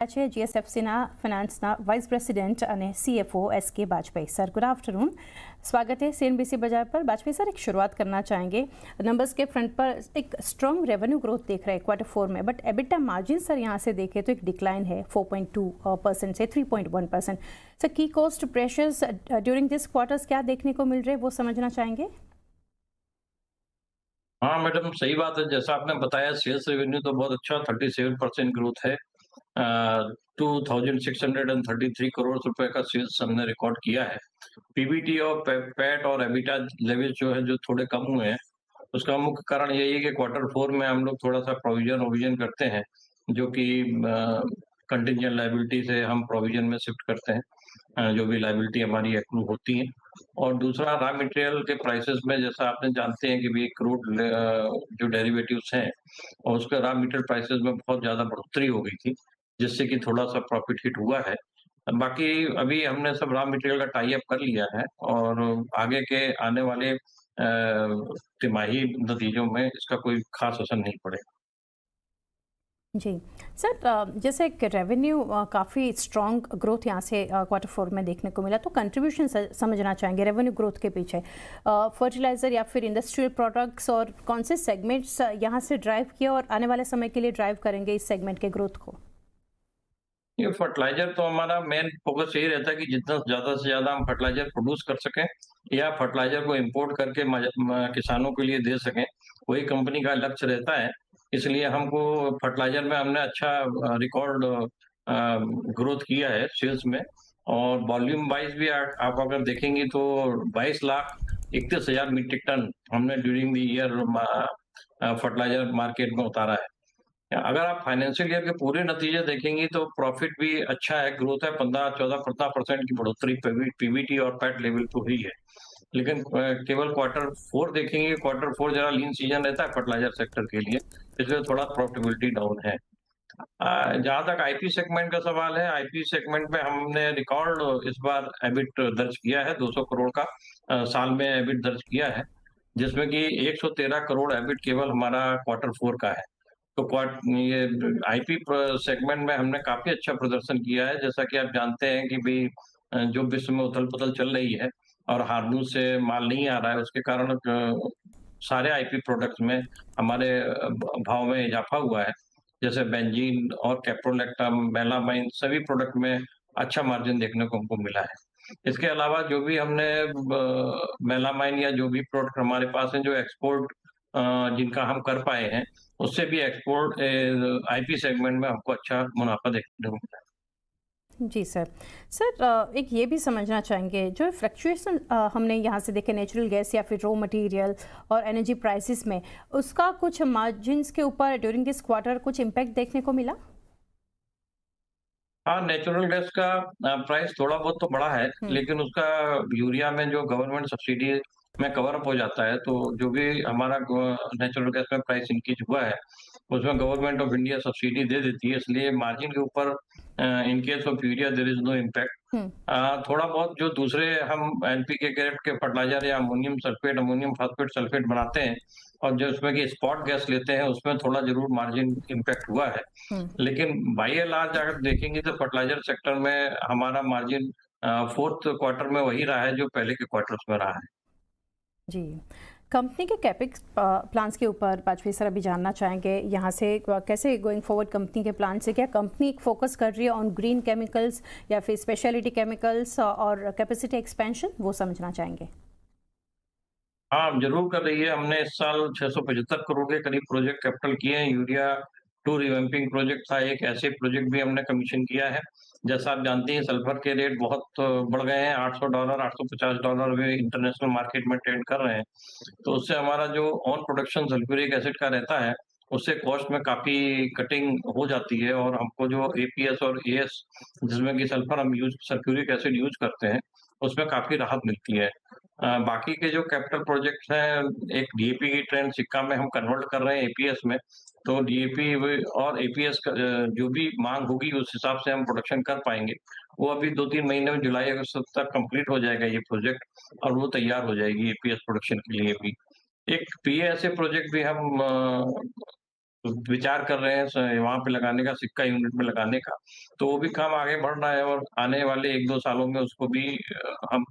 છે જીએસએફસીના ફિનાન્સના વાઇસ પ્રેસિડેન્ટ અને CFO S K. Bajpai sir. Good afternoon, स्वागत है सीएनबीसी बाजार पर। बाजपेयी सर, एक शुरुआत करना चाहेंगे। नंबर्स के फ्रंट पर एक स्ट्रॉन्ग रेवेन्यू ग्रोथ देख रहे हैं क्वार्टर 4 में, बट एबिटा मार्जिन सर यहाँ से देखें तो एक डिक्लाइन है 4.2% से 3.1%। सर, की cost pressures during this quarters क्या देखने को मिल रहे हैं, वो समझना चाहेंगे। हाँ मैडम, सही बात है। जैसा आपने बताया, सेल्स रेवेन्यू तो बहुत अच्छा 37% ग्रोथ है। 2633 करोड़ रुपए का सेल्स हमने रिकॉर्ड किया है। पीबीटी और पैट और एबिटा लेवल जो है, जो थोड़े कम हुए हैं, उसका मुख्य कारण यही है कि क्वार्टर 4 में हम लोग थोड़ा सा प्रोविजन करते हैं, जो कि कंटिजेंट लायबिलिटी से हम प्रोविजन में शिफ्ट करते हैं, जो भी लायबिलिटी हमारी एक्रू होती है। और दूसरा, रॉ मटेरियल के प्राइसेस में, जैसा आपने जानते हैं कि भी क्रूड जो डेरिवेटिव्स हैं, और उसके रॉ मटेरियल प्राइसेस में बहुत ज़्यादा बढ़ोतरी हो गई थी, जिससे कि थोड़ा-सा प्रॉफिट हिट हुआ है। बाकी अभी हमने सब रॉ मटेरियल का टाई अप कर लिया है, और आगे के आने वाले तिमाही नतीजों में इसका कोई खास असर नहीं पड़ेगा। जी सर, जैसे कि रेवेन्यू काफ़ी स्ट्रॉन्ग ग्रोथ यहाँ से क्वार्टर 4 में देखने को मिला, तो कंट्रीब्यूशन समझना चाहेंगे रेवेन्यू ग्रोथ के पीछे। फर्टिलाइज़र या फिर इंडस्ट्रियल प्रोडक्ट्स, और कौन से सेगमेंट्स यहाँ से ड्राइव किए और आने वाले समय के लिए ड्राइव करेंगे इस सेगमेंट के ग्रोथ को। ये फर्टिलाइजर तो हमारा मेन फोकस यही रहता है कि जितना ज़्यादा से ज़्यादा हम फर्टिलाइजर प्रोड्यूस कर सकें, या फर्टिलाइजर को इंपोर्ट करके किसानों के लिए दे सकें, वही कंपनी का लक्ष्य रहता है। इसलिए हमको फर्टिलाइजर में हमने अच्छा रिकॉर्ड ग्रोथ किया है सेल्स में। और वॉल्यूम वाइज भी आप अगर देखेंगे तो 22,31,000 मीट्रिक टन हमने during the year fertiliser market में उतारा है। अगर आप फाइनेंशियल ईयर के पूरे नतीजे देखेंगे तो प्रॉफिट भी अच्छा है, ग्रोथ है, 15-14% की बढ़ोतरी पीबीटी और पैट लेवल पे हुई है। लेकिन केवल क्वार्टर 4 देखेंगे, क्वार्टर 4 जरा लीन सीजन रहता है फर्टिलाइजर सेक्टर के लिए, इसलिए थोड़ा प्रॉफिटेबिलिटी डाउन है। जहाँ तक आईपी सेगमेंट का सवाल है, आईपी सेगमेंट में हमने रिकॉर्ड इस बार एबिट दर्ज किया है, 200 करोड़ का साल में एबिट दर्ज किया है, जिसमें कि 113 करोड़ एबिट केवल हमारा क्वार्टर 4 का है। तो ये आईपी सेगमेंट में हमने काफी अच्छा प्रदर्शन किया है। जैसा कि आप जानते हैं कि भी जो विश्व में उथल-पुथल चल रही है और हार्मोज से माल नहीं आ रहा है, उसके कारण सारे आईपी प्रोडक्ट्स में हमारे भाव में इजाफा हुआ है। जैसे बेंजीन और कैप्रोलैक्टम, मेलामाइन, सभी प्रोडक्ट में अच्छा मार्जिन देखने को हमको मिला है। इसके अलावा जो भी हमने मेलामाइन या जो भी प्रोडक्ट हमारे पास हैं जो एक्सपोर्ट जिनका हम कर पाए हैं, उससे भी एक्सपोर्ट आईपी सेगमेंट में हमको अच्छा मुनाफा देखने को मिला है। जी सर। सर, एक ये भी समझना चाहेंगे, जो फ्लक्चुएशन हमने यहाँ से देखे नेचुरल गैस या फिर रॉ मटेरियल और एनर्जी प्राइसेस में, उसका कुछ मार्जिन्स के ऊपर ड्यूरिंग दिस क्वार्टर कुछ इम्पैक्ट देखने को मिला। हाँ, नेचुरल गैस का प्राइस थोड़ा बहुत तो बढ़ा है, हम्म। लेकिन उसका यूरिया में जो गवर्नमेंट सब्सिडी में कवर अप हो जाता है, तो जो भी हमारा नेचुरल गैस में प्राइस इंक्रीज हुआ है, उसमें गवर्नमेंट ऑफ इंडिया सब्सिडी दे देती है, इसलिए मार्जिन के ऊपर in case of urea there is no impact. Hmm. थोड़ा बहुत जो दूसरे हम एनपीके ग्रेड के फर्टिलाइजर या ammonium sulphate, ammonium phosphate sulphate बनाते हैं, और जो उसमें की स्पॉट गैस लेते हैं, उसमें थोड़ा जरूर मार्जिन इम्पैक्ट हुआ है। हम्म। लेकिन बाय एंड लार्ज अगर देखेंगे तो फर्टिलाइजर सेक्टर में हमारा मार्जिन 4th क्वार्टर में वही रहा है जो पहले के क्वार्टर्स में रहा है। जी, कंपनी के कैपेक्स प्लान्स के ऊपर बाजपेयी सर अभी जानना चाहेंगे, यहाँ से कैसे गोइंग फॉरवर्ड कंपनी के प्लान से, क्या कंपनी फोकस कर रही है ऑन ग्रीन केमिकल्स या फिर स्पेशलिटी केमिकल्स और कैपेसिटी एक्सपेंशन, वो समझना चाहेंगे। हाँ, जरूर कर रही है। हमने इस साल 675 करोड़ के करीब प्रोजेक्ट कैपिटल किए हैं। यूरिया 2 रिवैम्पिंग प्रोजेक्ट था, एक ऐसे प्रोजेक्ट भी हमने कमीशन किया है। जैसा आप जानते हैं, सल्फर के रेट बहुत बढ़ गए हैं, $800, $850 वे इंटरनेशनल मार्केट में ट्रेड कर रहे हैं। तो उससे हमारा जो ऑन प्रोडक्शन सल्फ्यूरिक एसिड का रहता है, उससे कॉस्ट में काफ़ी कटिंग हो जाती है, और हमको जो एपीएस और एएस, जिसमें कि सल्फर हम सल्फ्यूरिक एसिड यूज़ करते हैं, उसमें काफ़ी राहत मिलती है। बाकी के जो कैपिटल प्रोजेक्ट्स हैं, एक डीएपी की ट्रेंड सिक्का में हम कन्वर्ट कर रहे हैं एपीएस में, तो डीएपी और एपीएस का जो भी माँग होगी, उस हिसाब से हम प्रोडक्शन कर पाएँगे। वो अभी 2-3 महीने में जुलाई-अगस्त तक कंप्लीट हो जाएगा ये प्रोजेक्ट, और वो तैयार हो जाएगी एपीएस प्रोडक्शन के लिए भी। एक पीएसए प्रोजेक्ट भी हम विचार कर रहे हैं वहाँ पे लगाने का, सिक्का यूनिट में लगाने का, तो वो भी काम आगे बढ़ रहा है और आने वाले 1-2 सालों में उसको भी हम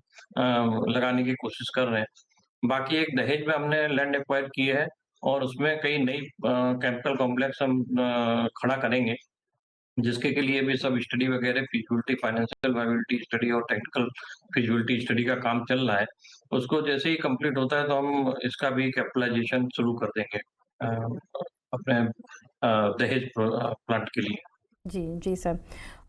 लगाने की कोशिश कर रहे हैं। बाकी एक दहेज में हमने लैंड एक्वायर की है और उसमें कई नई कैपिटल कॉम्प्लेक्स हम खड़ा करेंगे, जिसके के लिए भी सब स्टडी वगैरह फीजिबिलिटी, फाइनेंशियल वायबिलिटी स्टडी और टेक्निकल फीजिबिलिटी स्टडी का काम चल रहा है। उसको जैसे ही कंप्लीट होता है तो हम इसका भी कैपिटलाइज़ेशन शुरू कर देंगे अपने दहेज प्लांट के लिए। जी, जी सर।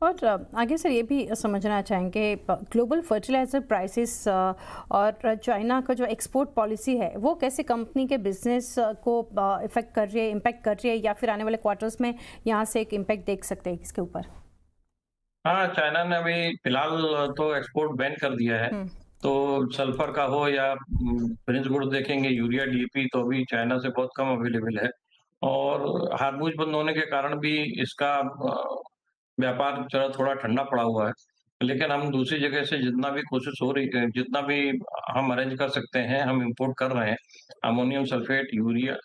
और आगे सर ये भी समझना चाहेंगे ग्लोबल फर्टिलाइज़र प्राइसेस और चाइना का जो एक्सपोर्ट पॉलिसी है वो कैसे कंपनी के बिज़नेस को इफ़ेक्ट कर रही है, इम्पैक्ट कर रही है, या फिर आने वाले क्वार्टर्स में यहाँ से एक इम्पैक्ट देख सकते हैं इसके ऊपर? हाँ, चाइना ने अभी फिलहाल तो एक्सपोर्ट बैन कर दिया है। हुँ, तो सल्फर का हो या फिनिश गुड देखेंगे, यूरिया, डीएपी तो अभी चाइना से बहुत कम अवेलेबल है। और हार्मुज़ बंद होने के कारण भी इसका व्यापार ज़रा थोड़ा ठंडा पड़ा हुआ है। लेकिन हम दूसरी जगह से जितना भी कोशिश हो रही है, जितना भी हम अरेंज कर सकते हैं, हम इम्पोर्ट कर रहे हैं। अमोनियम सल्फेट, यूरिया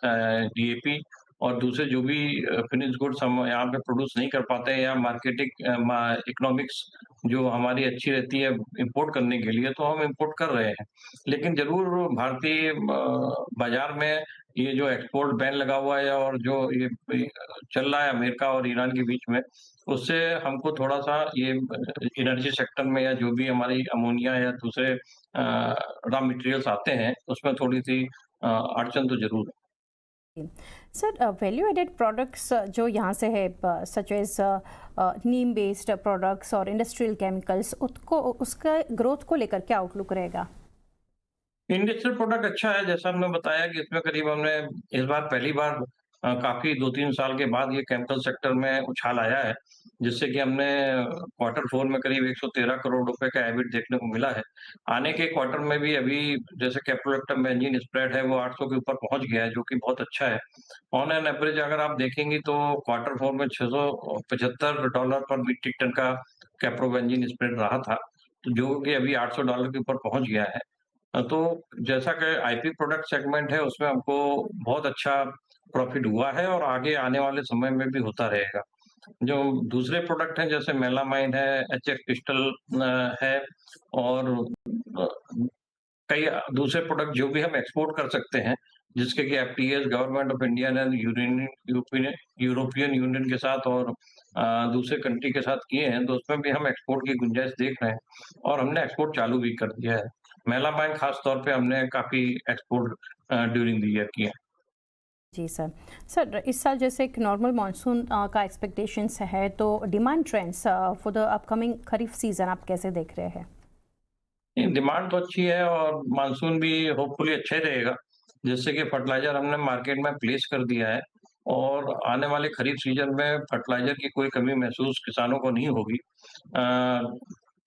डीएपी और दूसरे जो भी फिनिश गुड्स हम यहाँ पे प्रोड्यूस नहीं कर पाते हैं या मार्केटिंग इकोनॉमिक्स जो हमारी अच्छी रहती है इम्पोर्ट करने के लिए, तो हम इम्पोर्ट कर रहे हैं। लेकिन ज़रूर भारतीय बाज़ार में ये जो एक्सपोर्ट बैन लगा हुआ है और जो ये चल रहा है अमेरिका और ईरान के बीच में, उससे हमको थोड़ा-सा ये एनर्जी सेक्टर में या जो भी हमारी अमोनिया या दूसरे रॉ मटेरियल्स आते हैं, उसमें थोड़ी-सी अड़चन तो ज़रूर है। सर वैल्यू एडेड प्रोडक्ट्स जो यहाँ से है सच एज नीम बेस्ड प्रोडक्ट्स और इंडस्ट्रियल केमिकल्स, उसको उसका ग्रोथ को लेकर क्या आउटलुक रहेगा? इंडस्ट्रियल प्रोडक्ट अच्छा है, जैसा हमने बताया कि इसमें करीब हमने इस बार पहली बार काफ़ी 2-3 साल के बाद ये केमिकल सेक्टर में उछाल आया है, जिससे कि हमने क्वार्टर 4 में करीब 113 करोड़ रुपए का एबिट देखने को मिला है। आने के क्वार्टर में भी अभी जैसे कैप्रोलैक्टम बेंजीन स्प्रेड है, वो 800 के ऊपर पहुँच गया है, जो कि बहुत अच्छा है। ऑन एन एवरेज अगर आप देखेंगी तो क्वार्टर 4 में $675 पर मीट्रिक टन का कैप्रोबेंजीन स्प्रेड रहा था, तो जो कि अभी $800 के ऊपर पहुँच गया है। तो जैसा कि आईपी प्रोडक्ट सेगमेंट है, उसमें हमको बहुत अच्छा प्रॉफ़िट हुआ है और आगे आने वाले समय में भी होता रहेगा। जो दूसरे प्रोडक्ट हैं जैसे मेलामाइन है, एचएफ क्रिस्टल है और अ, कई दूसरे प्रोडक्ट जो भी हम एक्सपोर्ट कर सकते हैं, जिसके कि एफटीएस, गवर्नमेंट ऑफ इंडिया ने यूरोपियन यूरोपियन यूनियन के साथ और दूसरे कंट्री के साथ किए हैं, तो उसमें भी हम एक्सपोर्ट की गुंजाइश देख रहे हैं और हमने एक्सपोर्ट चालू भी कर दिया है। मेलामाइन खास तौर पे हमने काफ़ी एक्सपोर्ट ड्यूरिंग द ईयर किया है। जी सर। सर इस साल जैसे एक नॉर्मल मानसून का एक्सपेक्टेशंस है, तो demand trends for the upcoming kharif season आप कैसे देख रहे हैं? नहीं, डिमांड तो अच्छी है और मानसून भी होपफुली अच्छा ही रहेगा। जैसे कि फर्टिलाइज़र हमने मार्केट में प्लेस कर दिया है और आने वाले खरीफ सीज़न में फर्टिलाइज़र की कोई कमी महसूस किसानों को नहीं होगी।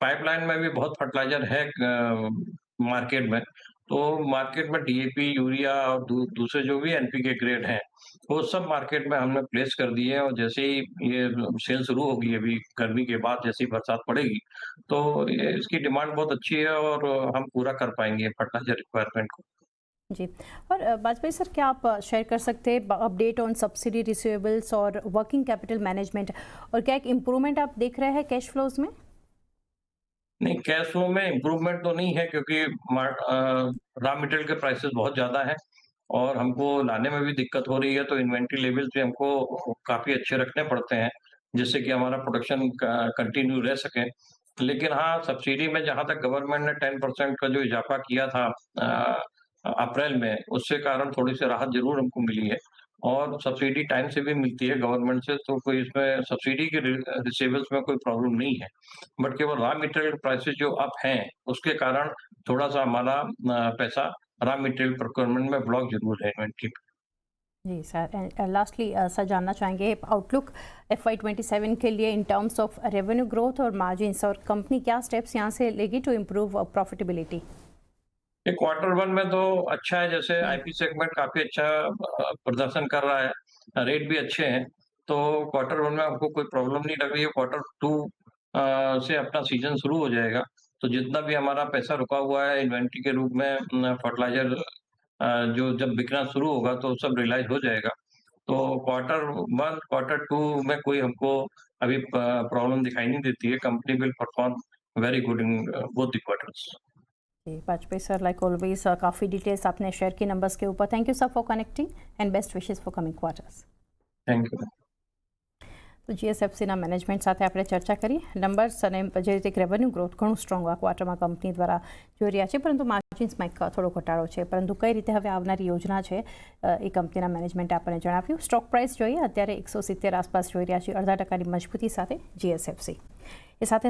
पाइपलाइन में भी बहुत फर्टिलाइज़र है मार्केट में, तो मार्केट में डीएपी, यूरिया और दूसरे जो भी एनपीके ग्रेड हैं, वो सब मार्केट में हमने प्लेस कर दिए हैं और जैसे ही ये सेल शुरू होगी अभी गर्मी के बाद जैसे ही बरसात पड़ेगी, तो ये इसकी डिमांड बहुत अच्छी है और हम पूरा कर पाएँगे फर्टिलाइज़र रिक्वायरमेंट को। जी। और वाजपेयी सर, क्या आप शेयर कर सकते हैं अपडेट ऑन सब्सिडी रिसीवेबल्स और वर्किंग कैपिटल मैनेजमेंट, और क्या एक इम्प्रूवमेंट आप देख रहे हैं कैश फ्लोज में? नहीं, कैश फ्लो में इम्प्रूवमेंट तो नहीं है क्योंकि रॉ मटेरियल के प्राइसेस बहुत ज़्यादा हैं और हमको लाने में भी दिक्कत हो रही है, तो इन्वेंटरी लेवल्स भी हमको काफ़ी अच्छे रखने पड़ते हैं, जिससे कि हमारा प्रोडक्शन कंटिन्यू रह सके। लेकिन हाँ, सब्सिडी में जहाँ तक गवर्नमेंट ने 10% का जो इज़ाफ़ा किया था अप्रैल में, उससे कारण थोड़ी-सी राहत ज़रूर हमको मिली है और सब्सिडी टाइम से भी मिलती है गवर्नमेंट से, तो कोई इसमें सब्सिडी के रिसीवेबल्स में कोई प्रॉब्लम नहीं है। बट केवल रॉ मटेरियल प्राइसेस जो अप हैं, उसके कारण थोड़ा-सा हमारा पैसा रॉ मटेरियल प्रोक्योरमेंट में ब्लॉक ज़रूर है इन्वेंटरी पे। जी सर। एंड लास्टली सर जानना चाहेंगे आउटलुक FY 27 के लिए in terms of revenue growth और मार्जिन्स, और कंपनी क्या स्टेप्स यहाँ से लेगी टू इम्प्रूव प्रॉफिटेबिलिटी? ये क्वार्टर 1 में तो अच्छा है, जैसे हम्म, आईपी सेगमेंट काफ़ी अच्छा प्रदर्शन कर रहा है, रेट भी अच्छे हैं, तो क्वार्टर 1 में हमको कोई प्रॉब्लम नहीं लग रही है। क्वार्टर 2 से अपना सीज़न शुरू हो जाएगा, तो जितना भी हमारा पैसा रुका हुआ है इन्वेंटरी के रूप में फर्टिलाइज़र जो जब बिकना शुरू होगा तो सब रियलाइज़ हो जाएगा। तो Q1, Q2 में कोई हमको अभी प्रॉब्लम दिखाई नहीं देती है। Company will perform very good in both the quarters. जी, वाजपेयी सर लाइक ऑलवेज काफ़ी डिटेल्स आपने शेयर की नंबर्स के ऊपर। Thank you sir for connecting and best wishes for coming quarters. Thank you. તો જીએસએફસીના મેનેજમેન્ટ સાથે આપણે ચર્ચા કરી નંબર્સ અને જે રીતે રેવન્યુ ગ્રોથ ઘણું સ્ટ્રોંગ આ ક્વાર્ટરમાં કંપની દ્વારા જોઈ રહ્યા છે, પરંતુ માર્જિન્સમાં એક થોડો ઘટાડો છે, પરંતુ કઈ રીતે હવે આવનારી યોજના છે એ કંપનીના મેનેજમેન્ટે આપણને જણાવ્યું। સ્ટોક પ્રાઇસ જોઈએ અત્યારે 170 આસપાસ જોઈ રહ્યા છીએ, 0.5% મજબૂતી સાથે જીએસએફસી। એ સાથે